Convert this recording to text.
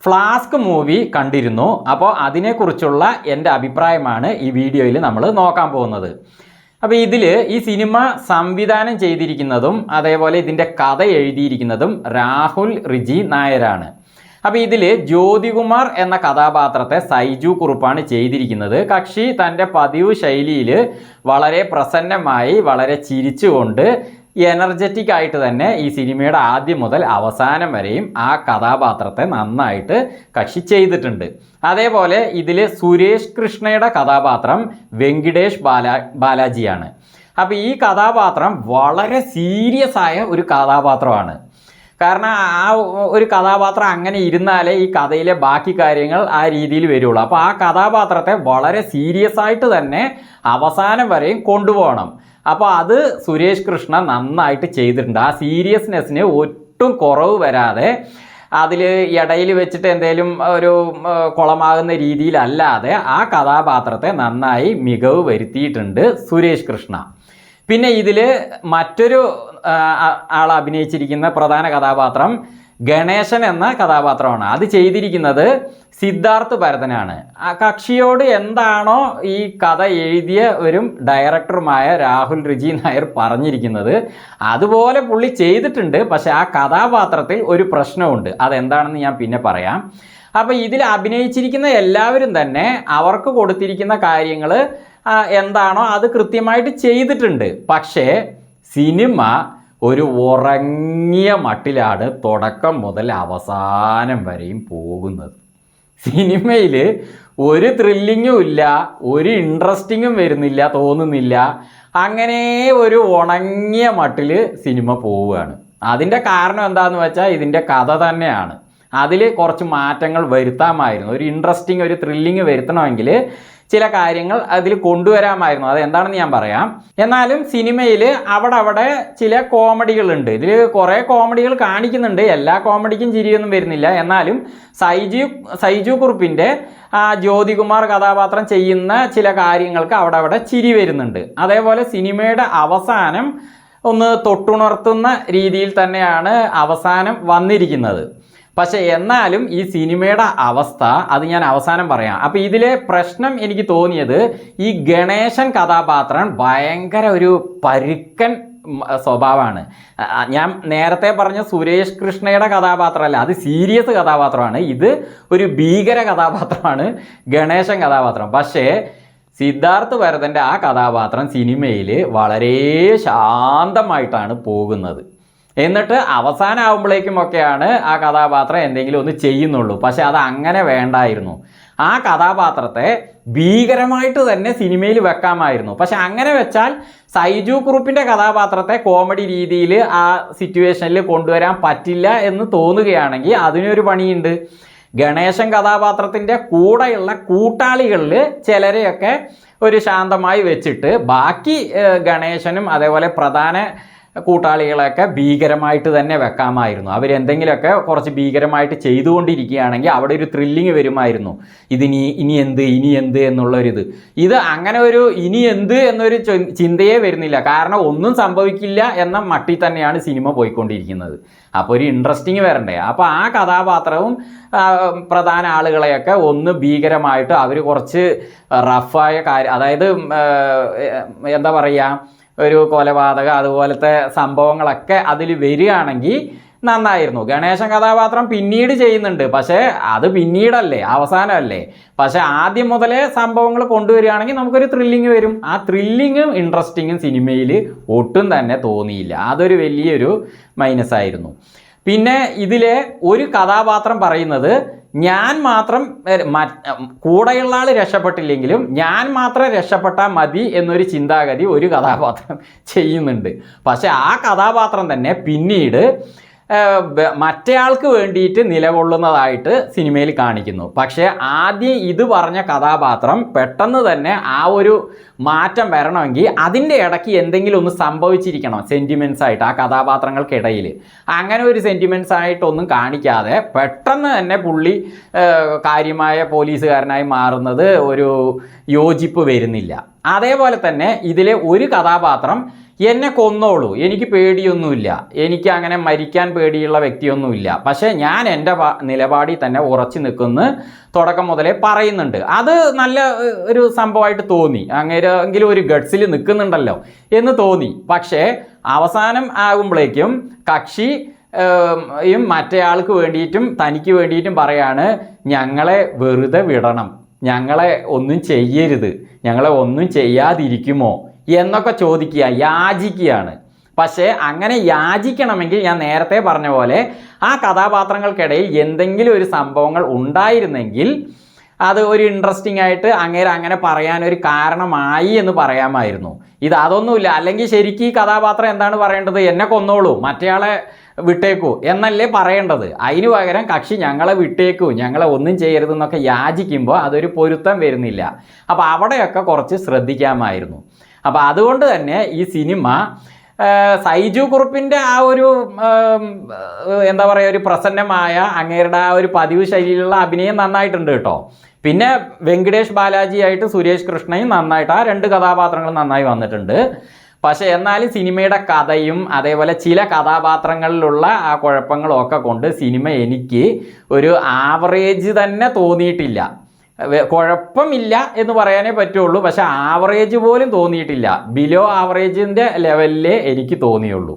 Flask movie കണ്ടിരുന്നു. അപ്പോൾ അതിനെക്കുറിച്ചുള്ള എൻ്റെ അഭിപ്രായമാണ് ഈ വീഡിയോയിൽ നമ്മൾ നോക്കാൻ പോകുന്നത്. അപ്പോൾ ഇതിൽ ഈ സിനിമ സംവിധാനം ചെയ്തിരിക്കുന്നതും അതേപോലെ ഇതിൻ്റെ കഥ എഴുതിയിരിക്കുന്നതും രാഹുൽ റിജി നായരാണ്. അപ്പോൾ ഇതിൽ ജ്യോതികുമാർ എന്ന കഥാപാത്രത്തെ സൈജു കുറുപ്പാണ് ചെയ്തിരിക്കുന്നത്. കക്ഷി തൻ്റെ പതിവ് ശൈലിയിൽ വളരെ പ്രസന്നമായി വളരെ ചിരിച്ചുകൊണ്ട് എനർജറ്റിക് ആയിട്ട് തന്നെ ഈ സിനിമയുടെ ആദ്യം മുതൽ അവസാനം വരെയും ആ കഥാപാത്രത്തെ നന്നായിട്ട് കക്ഷി ചെയ്തിട്ടുണ്ട്. അതേപോലെ ഇതിൽ സുരേഷ് കൃഷ്ണയുടെ കഥാപാത്രം വെങ്കിടേഷ് ബാലാജിയാണ്. അപ്പോൾ ഈ കഥാപാത്രം വളരെ സീരിയസ് ആയ ഒരു കഥാപാത്രമാണ്. കാരണം ആ ഒരു കഥാപാത്രം അങ്ങനെ ഇരുന്നാലേ ഈ കഥയിലെ ബാക്കി കാര്യങ്ങൾ ആ രീതിയിൽ വരുള്ളൂ. അപ്പോൾ ആ കഥാപാത്രത്തെ വളരെ സീരിയസ് ആയിട്ട് തന്നെ അവസാനം വരെയും കൊണ്ടുപോകണം. അപ്പോൾ അത് സുരേഷ് കൃഷ്ണ നന്നായിട്ട് ചെയ്തിട്ടുണ്ട്. ആ സീരിയസ്നെസ്സിന് ഒട്ടും കുറവ് വരാതെ അതിൽ ഇടയിൽ വെച്ചിട്ട് എന്തെങ്കിലും ഒരു കുളമാകുന്ന രീതിയിലല്ലാതെ ആ കഥാപാത്രത്തെ നന്നായി മികവ് വരുത്തിയിട്ടുണ്ട് സുരേഷ് കൃഷ്ണ. പിന്നെ ഇതിൽ മറ്റൊരു ആൾ അഭിനയിച്ചിരിക്കുന്ന പ്രധാന കഥാപാത്രം ഗണേശൻ എന്ന കഥാപാത്രമാണ്. അത് ചെയ്തിരിക്കുന്നത് സിദ്ധാർത്ഥ് ഭരതനാണ്. ആ കക്ഷിയോട് എന്താണോ ഈ കഥ എഴുതിയവരും ഡയറക്ടറുമായ രാഹുൽ റിജി നായർ പറഞ്ഞിരിക്കുന്നത് അതുപോലെ പുള്ളി ചെയ്തിട്ടുണ്ട്. പക്ഷെ ആ കഥാപാത്രത്തിൽ ഒരു പ്രശ്നമുണ്ട്. അതെന്താണെന്ന് ഞാൻ പിന്നെ പറയാം. അപ്പോൾ ഇതിൽ അഭിനയിച്ചിരിക്കുന്ന എല്ലാവരും തന്നെ അവർക്ക് കൊടുത്തിരിക്കുന്ന കാര്യങ്ങൾ എന്താണോ അത് കൃത്യമായിട്ട് ചെയ്തിട്ടുണ്ട്. പക്ഷേ സിനിമ ഒരു ഉറങ്ങിയ മട്ടിലാണ് തുടക്കം മുതൽ അവസാനം വരെയും പോകുന്നത്. സിനിമയിൽ ഒരു ത്രില്ലിങ്ങും ഇല്ല, ഒരു ഇൻട്രസ്റ്റിങ്ങും വരുന്നില്ല, തോന്നുന്നില്ല. അങ്ങനെ ഒരു ഉണങ്ങിയ മട്ടിൽ സിനിമ പോവുകയാണ്. അതിൻ്റെ കാരണം എന്താണെന്ന് വെച്ചാൽ ഇതിൻ്റെ കഥ തന്നെയാണ്. അതിൽ കുറച്ച് മാറ്റങ്ങൾ വരുത്താമായിരുന്നു. ഒരു ഇൻട്രസ്റ്റിംഗ് ഒരു ത്രില്ലിങ് വരുത്തണമെങ്കിൽ ചില കാര്യങ്ങൾ അതിൽ കൊണ്ടുവരാമായിരുന്നു. അതെന്താണെന്ന് ഞാൻ പറയാം. എന്നാലും സിനിമയിൽ അവിടെ ചില കോമഡികളുണ്ട്. ഇതിൽ കുറേ കോമഡികൾ കാണിക്കുന്നുണ്ട്. എല്ലാ കോമഡിക്കും ചിരിയൊന്നും വരുന്നില്ല. എന്നാലും സൈജു കുറുപ്പിൻ്റെ ജ്യോതികുമാർ കഥാപാത്രം ചെയ്യുന്ന ചില കാര്യങ്ങൾക്ക് അവിടെ ചിരി വരുന്നുണ്ട്. അതേപോലെ സിനിമയുടെ അവസാനം ഒന്ന് തൊട്ടുണർത്തുന്ന രീതിയിൽ തന്നെയാണ് അവസാനം വന്നിരിക്കുന്നത്. പക്ഷെ എന്നാലും ഈ സിനിമയുടെ അവസ്ഥ അത് ഞാൻ അവസാനം പറയാം. അപ്പോൾ ഇതിലെ പ്രശ്നം എനിക്ക് തോന്നിയത് ഈ ഗണേശൻ കഥാപാത്രം ഭയങ്കര ഒരു പരുക്കൻ സ്വഭാവമാണ്. ഞാൻ നേരത്തെ പറഞ്ഞ സുരേഷ് കൃഷ്ണയുടെ കഥാപാത്രമല്ല, അത് സീരിയസ് കഥാപാത്രമാണ്. ഇത് ഒരു ഭീകര കഥാപാത്രമാണ് ഗണേശൻ കഥാപാത്രം. പക്ഷേ സിദ്ധാർത്ഥ് ഭരതൻ്റെ ആ കഥാപാത്രം സിനിമയിൽ വളരെ ശാന്തമായിട്ടാണ് പോകുന്നത്. എന്നിട്ട് അവസാനമാകുമ്പോഴേക്കുമൊക്കെയാണ് ആ കഥാപാത്രം എന്തെങ്കിലും ഒന്ന് ചെയ്യുന്നുള്ളൂ. പക്ഷെ അത് അങ്ങനെ വേണ്ടായിരുന്നു. ആ കഥാപാത്രത്തെ ഭീകരമായിട്ട് തന്നെ സിനിമയിൽ വെക്കാമായിരുന്നു. പക്ഷെ അങ്ങനെ വെച്ചാൽ സൈജു കുറുപ്പിൻ്റെ കഥാപാത്രത്തെ കോമഡി രീതിയിൽ ആ സിറ്റുവേഷനിൽ കൊണ്ടുവരാൻ പറ്റില്ല എന്ന് തോന്നുകയാണെങ്കിൽ അതിനൊരു പണിയുണ്ട്. ഗണേശൻ കഥാപാത്രത്തിൻ്റെ കൂടെയുള്ള കൂട്ടാളികളിൽ ചിലരെയൊക്കെ ഒരു ശാന്തമായി വെച്ചിട്ട് ബാക്കി ഗണേശനും അതേപോലെ പ്രധാന കൂട്ടാളികളെയൊക്കെ ഭീകരമായിട്ട് തന്നെ വെക്കാമായിരുന്നു. അവരെന്തെങ്കിലുമൊക്കെ കുറച്ച് ഭീകരമായിട്ട് ചെയ്തുകൊണ്ടിരിക്കുകയാണെങ്കിൽ അവിടെ ഒരു ത്രില്ലിങ് വരുമായിരുന്നു. ഇനി എന്ത് എന്നുള്ളൊരിത്. ഇത് അങ്ങനെ ഒരു ഇനി എന്ത് എന്നൊരു ചിന്തയെ വരുന്നില്ല. കാരണം ഒന്നും സംഭവിക്കില്ല എന്ന മട്ടിൽ തന്നെയാണ് സിനിമ പോയിക്കൊണ്ടിരിക്കുന്നത്. അപ്പോൾ ഒരു ഇൻട്രസ്റ്റിങ് വരണ്ടേ. അപ്പോൾ ആ കഥാപാത്രവും പ്രധാന ആളുകളെയൊക്കെ ഒന്ന് ഭീകരമായിട്ട് അവർ കുറച്ച് റഫായ കാര്യം, അതായത് എന്താ പറയുക, ഒരു കൊലപാതകം അതുപോലത്തെ സംഭവങ്ങളൊക്കെ അതിൽ വരികയാണെങ്കിൽ നന്നായിരുന്നു. ഗണേശൻ കഥാപാത്രം പിന്നീട് ചെയ്യുന്നുണ്ട്. പക്ഷേ അത് പിന്നീടല്ലേ, അവസാനമല്ലേ. പക്ഷേ ആദ്യം മുതലേ സംഭവങ്ങൾ കൊണ്ടുവരികയാണെങ്കിൽ നമുക്കൊരു ത്രില്ലിങ് വരും. ആ ത്രില്ലിങ്ങും ഇൻട്രസ്റ്റിങ്ങും സിനിമയിൽ ഒട്ടും തന്നെ തോന്നിയില്ല. അതൊരു വലിയൊരു മൈനസായിരുന്നു. പിന്നെ ഇതിലെ ഒരു കഥാപാത്രം പറയുന്നത് ഞാൻ മാത്രം കൂടെയുള്ള ആൾ രക്ഷപ്പെട്ടില്ലെങ്കിലും ഞാൻ മാത്രം രക്ഷപ്പെട്ടാൽ മതി എന്നൊരു ചിന്താഗതി ഒരു കഥാപാത്രം ചെയ്യുന്നുണ്ട്. പക്ഷെ ആ കഥാപാത്രം തന്നെ പിന്നീട് മറ്റേയാൾക്ക് വേണ്ടിയിട്ട് നിലകൊള്ളുന്നതായിട്ട് സിനിമയിൽ കാണിക്കുന്നു. പക്ഷേ ആദ്യം ഇത് പറഞ്ഞ കഥാപാത്രം പെട്ടെന്ന് തന്നെ ആ ഒരു മാറ്റം വരണമെങ്കിൽ അതിൻ്റെ ഇടയ്ക്ക് എന്തെങ്കിലും ഒന്ന് സംഭവിച്ചിരിക്കണം സെൻറ്റിമെൻറ്റ്സ് ആയിട്ട് ആ കഥാപാത്രങ്ങൾക്കിടയിൽ. അങ്ങനെ ഒരു സെൻറ്റിമെൻറ്റ്സ് ആയിട്ടൊന്നും കാണിക്കാതെ പെട്ടെന്ന് തന്നെ പുള്ളി കാര്യമായ പോലീസുകാരനായി മാറുന്നത് ഒരു യോജിപ്പ് വരുന്നില്ല. അതേപോലെ തന്നെ ഇതിലെ ഒരു കഥാപാത്രം എന്നെ കൊന്നോളൂ, എനിക്ക് പേടിയൊന്നുമില്ല, എനിക്ക് അങ്ങനെ മരിക്കാൻ പേടിയുള്ള വ്യക്തിയൊന്നുമില്ല, പക്ഷേ ഞാൻ എൻ്റെ നിലപാടിൽ തന്നെ ഉറച്ചു നിൽക്കുന്നു തുടക്കം മുതലേ പറയുന്നുണ്ട്. അത് നല്ല ഒരു സംഭവമായിട്ട് തോന്നി. അങ്ങനെയെങ്കിലും ഒരു ഗട്ട്സിൽ നിൽക്കുന്നുണ്ടല്ലോ എന്ന് തോന്നി. പക്ഷേ അവസാനം ആകുമ്പോഴേക്കും കക്ഷി മറ്റേയാൾക്ക് വേണ്ടിയിട്ടും തനിക്ക് വേണ്ടിയിട്ടും പറയാണ്, ഞങ്ങളെ വെറുതെ വിടണം, ഞങ്ങളെ ഒന്നും ചെയ്യരുത്, ഞങ്ങളെ ഒന്നും ചെയ്യാതിരിക്കുമോ എന്നൊക്കെ ചോദിക്കുക, യാചിക്കുകയാണ്. പക്ഷേ അങ്ങനെ യാചിക്കണമെങ്കിൽ ഞാൻ നേരത്തെ പറഞ്ഞ പോലെ ആ കഥാപാത്രങ്ങൾക്കിടയിൽ എന്തെങ്കിലും ഒരു സംഭവങ്ങൾ ഉണ്ടായിരുന്നെങ്കിൽ അത് ഒരു ഇൻട്രസ്റ്റിംഗ് ആയിട്ട് അങ്ങനെ പറയാനൊരു കാരണമായി എന്ന് പറയാമായിരുന്നു. അതൊന്നുമില്ല. അല്ലെങ്കിൽ ശരിക്കും ഈ കഥാപാത്രം എന്താണ് പറയേണ്ടത്? എന്നെ കൊന്നോളൂ, മറ്റേയാളെ വിട്ടേക്കൂ എന്നല്ലേ പറയേണ്ടത്. അതിന് പകരം കക്ഷി ഞങ്ങളെ വിട്ടേക്കൂ, ഞങ്ങളെ ഒന്നും ചെയ്യരുതെന്നൊക്കെ യാചിക്കുമ്പോൾ അതൊരു പൊരുത്തം വരുന്നില്ല. അപ്പോൾ അവിടെയൊക്കെ കുറച്ച് ശ്രദ്ധിക്കാമായിരുന്നു. അപ്പോൾ അതുകൊണ്ട് തന്നെ ഈ സിനിമ സൈജു കുറുപ്പിൻ്റെ ആ ഒരു എന്താ പറയുക, ഒരു പ്രസന്നമായ അങ്ങേരുടെ ആ ഒരു പതിവ് ശൈലിയിലുള്ള അഭിനയം നന്നായിട്ടുണ്ട് കേട്ടോ. പിന്നെ വെങ്കടേഷ് ബാലാജി ആയിട്ട് സുരേഷ് കൃഷ്ണയും നന്നായിട്ട്, ആ 2 കഥാപാത്രങ്ങളും നന്നായി വന്നിട്ടുണ്ട്. പക്ഷേ എന്നാലും സിനിമയുടെ കഥയും അതേപോലെ ചില കഥാപാത്രങ്ങളിലുള്ള ആ കുഴപ്പങ്ങളും ഒക്കെ കൊണ്ട് സിനിമ എനിക്ക് ഒരു ആവറേജ് തന്നെ തോന്നിയിട്ടില്ല. കുഴപ്പമില്ല എന്ന് പറയാനേ പറ്റുള്ളൂ, പക്ഷെ ആവറേജ് പോലും തോന്നിയിട്ടില്ല. ബിലോ ആവറേജിൻ്റെ ലെവലിലേ എനിക്ക് തോന്നിയുള്ളൂ.